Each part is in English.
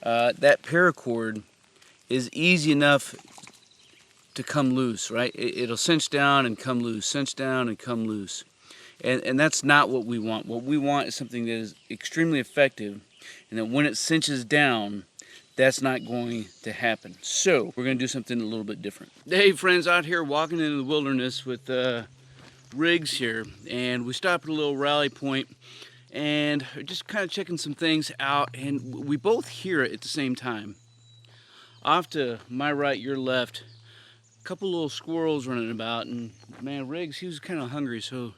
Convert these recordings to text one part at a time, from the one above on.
that paracord is easy enough to come loose, right? It'll cinch down and come loose, cinch down and come loose. And that's not what we want. What we want is something that is extremely effective, and that when it cinches down, that's not going to happen. So we're going to do something a little bit different. Hey friends, out here walking into the wilderness with rigs here, and we stopped at a little rally point and just kind of checking some things out, and we both hear it at the same time. Off to my right, your left, a couple little squirrels running about, and man, Riggs, he was kind of hungry, so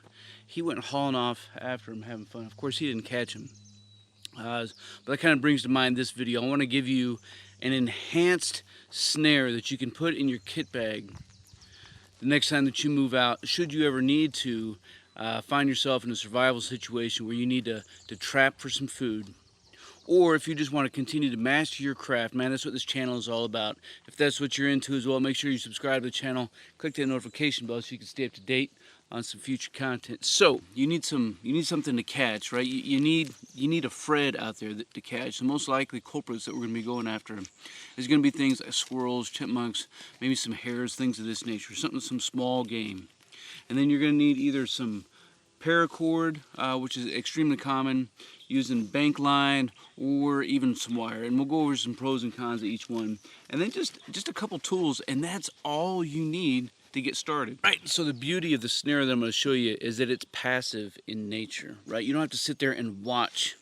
he went hauling off after him, having fun. Of course, he didn't catch him. But that kind of brings to mind this video. I want to give you an enhanced snare that you can put in your kit bag the next time that you move out, should you ever need to find yourself in a survival situation where you need to trap for some food. Or if you just want to continue to master your craft, man, that's what this channel is all about. If that's what you're into as well, make sure you subscribe to the channel, click that notification bell so you can stay up to date on some future content. So you need something to catch, right? You need a Fred out there to catch. The most likely culprits that we're going to be going after is going to be things like squirrels, chipmunks, maybe some hares, things of this nature, some small game. And then you're going to need either some paracord, which is extremely common, using bank line, or even some wire. And we'll go over some pros and cons of each one. And then just a couple tools, and that's all you need to get started. Right, so the beauty of the snare that I'm going to show you is that it's passive in nature, right? You don't have to sit there and watch.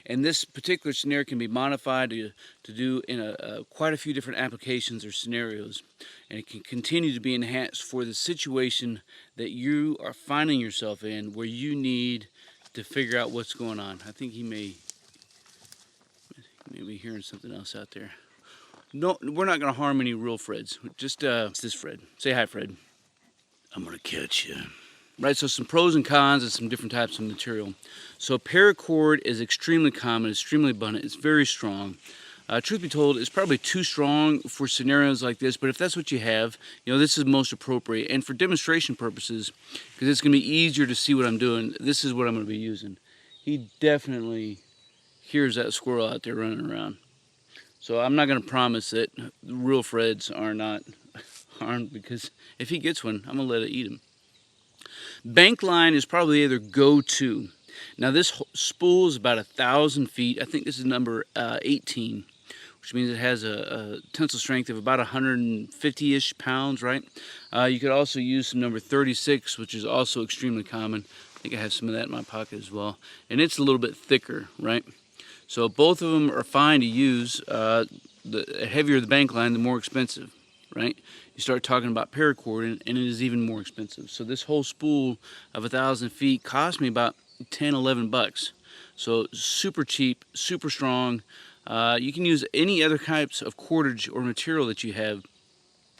And this particular snare can be modified to do in quite a few different applications or scenarios. And it can continue to be enhanced for the situation that you are finding yourself in, where you need to figure out what's going on. I think he may be hearing something else out there. No, we're not going to harm any real Freds. Just it's this Fred. Say hi, Fred. I'm going to catch you. Right, so some pros and cons and some different types of material. So paracord is extremely common, extremely abundant. It's very strong. Truth be told, it's probably too strong for scenarios like this, but if that's what you have, you know, this is most appropriate. And for demonstration purposes, because it's going to be easier to see what I'm doing, this is what I'm going to be using. He definitely hears that squirrel out there running around. So I'm not going to promise that the real Freds are not harmed, because if he gets one, I'm going to let it eat him. Bank line is probably either go-to. Now this spool is about 1,000 feet. I think this is number 18, which means it has a tensile strength of about 150-ish pounds, right? You could also use some number 36, which is also extremely common. I think I have some of that in my pocket as well. And it's a little bit thicker, right? So both of them are fine to use. The heavier the bank line, the more expensive, right? You start talking about paracord, and it is even more expensive. So this whole spool of 1,000 feet cost me about 10, 11 bucks. So super cheap, super strong. You can use any other types of cordage or material that you have,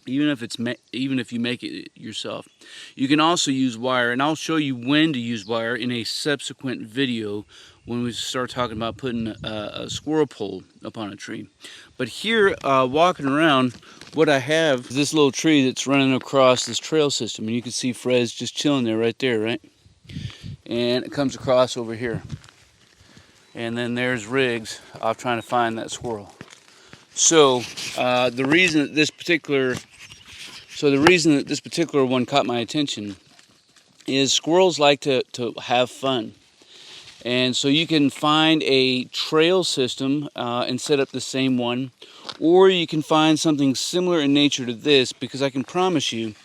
even if you make it yourself. You can also use wire, and I'll show you when to use wire in a subsequent video when we start talking about putting a squirrel pole up on a tree. But here, walking around, what I have is this little tree that's running across this trail system, and you can see Fred's just chilling there, right there, right? And it comes across over here. And then there's Riggs off trying to find that squirrel. So the reason that this particular one caught my attention is squirrels like to have fun. And so you can find a trail system and set up the same one, or you can find something similar in nature to this, because I can promise you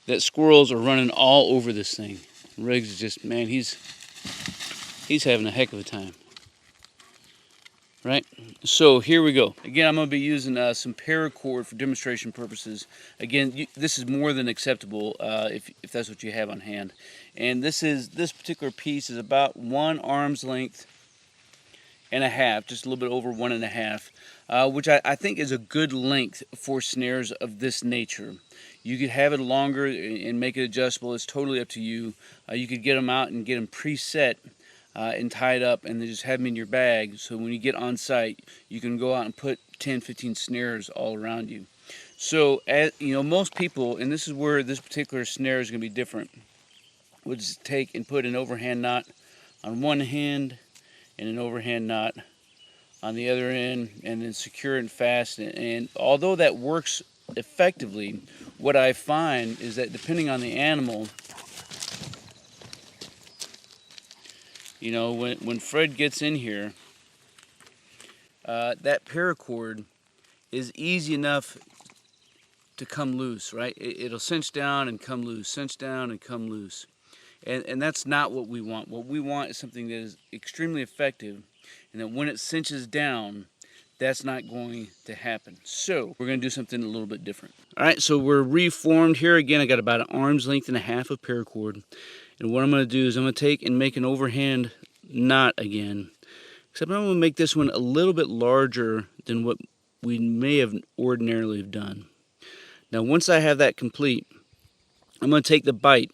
that squirrels are running all over this thing. Riggs is just, man, he's having a heck of a time. Right? So here we go. Again, I'm going to be using some paracord for demonstration purposes. Again, this is more than acceptable if that's what you have on hand. And this particular piece is about 1 arm's length and a half, just a little bit over 1.5, which I think is a good length for snares of this nature. You could have it longer and make it adjustable. It's totally up to you. You could get them out and get them preset and tied up, and then just have them in your bag, so when you get on site, you can go out and put 10, 15 snares all around you. So, you know, most people, and this is where this particular snare is going to be different, would just take and put an overhand knot on one hand and an overhand knot on the other end, and then secure it fast. And although that works effectively, what I find is that depending on the animal, you know, when Fred gets in here, that paracord is easy enough to come loose, right? It'll cinch down and come loose, cinch down and come loose. And that's not what we want. What we want is something that is extremely effective, and that when it cinches down, that's not going to happen. So we're going to do something a little bit different. All right, so we're reformed here. Again, I got about an arm's length and a half of paracord. And what I'm going to do is I'm going to take and make an overhand knot again. Except I'm going to make this one a little bit larger than what we may have ordinarily have done. Now once I have that complete, I'm going to take the bite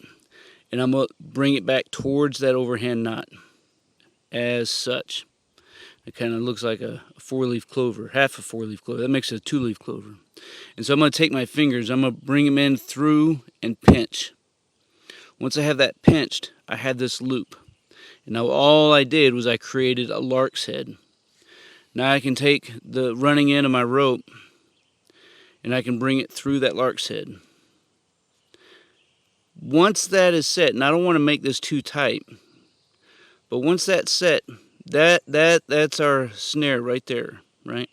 and I'm going to bring it back towards that overhand knot as such. It kind of looks like a four-leaf clover, half a four-leaf clover. That makes it a two-leaf clover. And so I'm going to take my fingers, I'm going to bring them in through and pinch. Once I have that pinched, I have this loop. And now all I did was I created a lark's head. Now I can take the running end of my rope and I can bring it through that lark's head. Once that is set, and I don't want to make this too tight, but once that's set, that's our snare right there, right?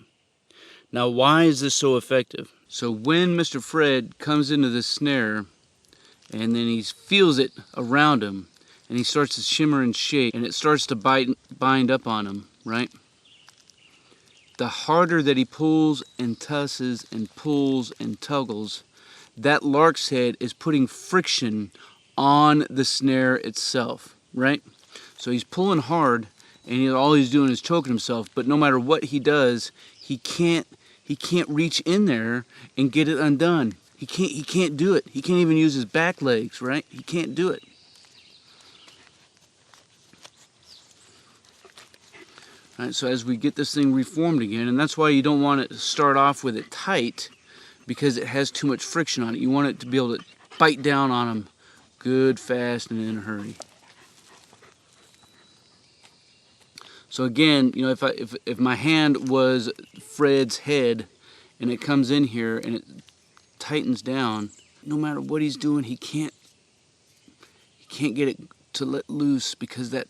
Now why is this so effective? So when Mr. Fred comes into this snare and then he feels it around him and he starts to shimmer and shake and it starts to bind up on him, right? The harder that he pulls and tusses and pulls and tuggles, that lark's head is putting friction on the snare itself, right? So he's pulling hard and all he's doing is choking himself, but no matter what he does, he can't reach in there and get it undone. He can't do it. He can't even use his back legs, right? He can't do it. All right, so as we get this thing reformed again, and that's why you don't want to start off with it tight, because it has too much friction on it. You want it to be able to bite down on them good, fast, and in a hurry. So again, you know, if my hand was Fred's head and it comes in here and it tightens down, no matter what he's doing, he can't get it to let loose because that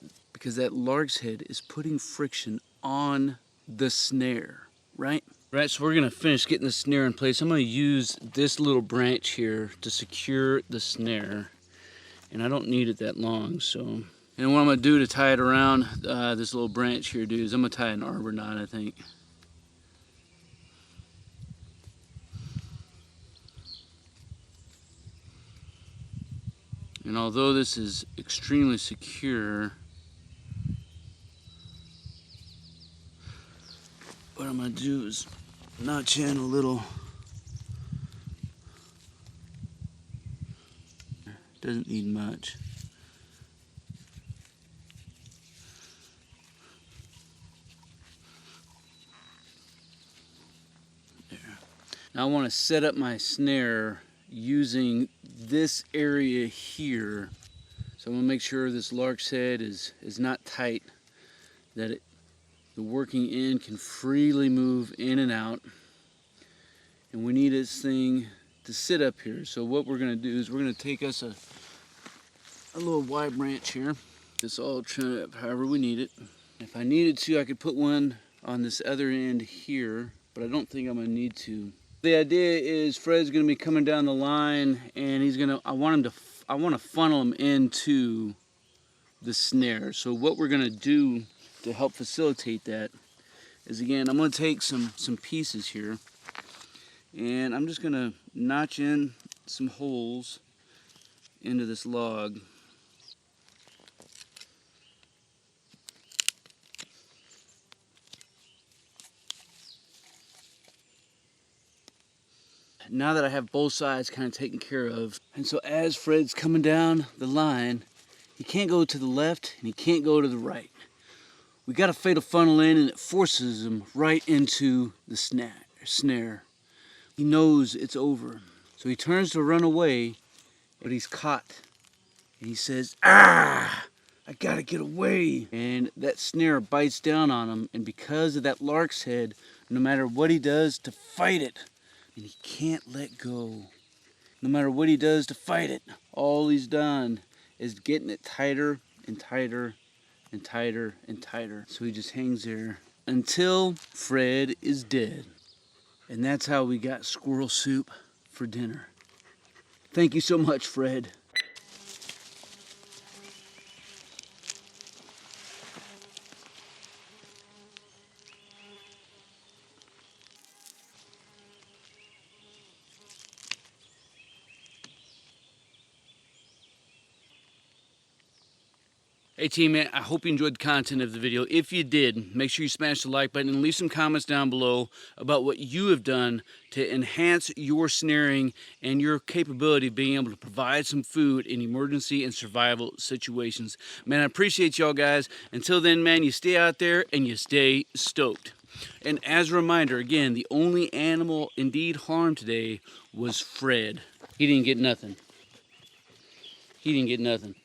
lark's head is putting friction on the snare, right? Right, so we're gonna finish getting the snare in place. I'm gonna use this little branch here to secure the snare, and I don't need it that long, so. And what I'm gonna do to tie it around this little branch here, dude, is I'm gonna tie an arbor knot, I think. And although this is extremely secure, what I'm gonna do is notch in a little. Doesn't need much. There. Now I want to set up my snare using this area here. So I'm gonna make sure this lark's head is not tight, that the working end can freely move in and out. And we need this thing to sit up here. So what we're gonna do is we're gonna take us a little wide branch here. It's all trimmed up however we need it. If I needed to, I could put one on this other end here, but I don't think I'm gonna need to. The idea is Fred's gonna be coming down the line and I want to funnel him into the snare. So what we're gonna do to help facilitate that is, again, I'm gonna take some pieces here and I'm just gonna notch in some holes into this log. Now that I have both sides kind of taken care of, and so as Fred's coming down the line, he can't go to the left and he can't go to the right. We got a fatal funnel in and it forces him right into the snare. He knows it's over. So he turns to run away, but he's caught. And he says, "Ah!" I gotta get away. And that snare bites down on him, and because of that lark's head, no matter what he does to fight it, and he can't let go. No matter what he does to fight it, all he's done is getting it tighter and tighter and tighter and tighter. So he just hangs there until Fred is dead. And that's how we got squirrel soup for dinner. Thank you so much, Fred. Hey team, man, I hope you enjoyed the content of the video. If you did, make sure you smash the like button and leave some comments down below about what you have done to enhance your snaring and your capability of being able to provide some food in emergency and survival situations. Man, I appreciate y'all guys. Until then, man, you stay out there and you stay stoked. And as a reminder, again, the only animal indeed harmed today was Fred. He didn't get nothing. He didn't get nothing.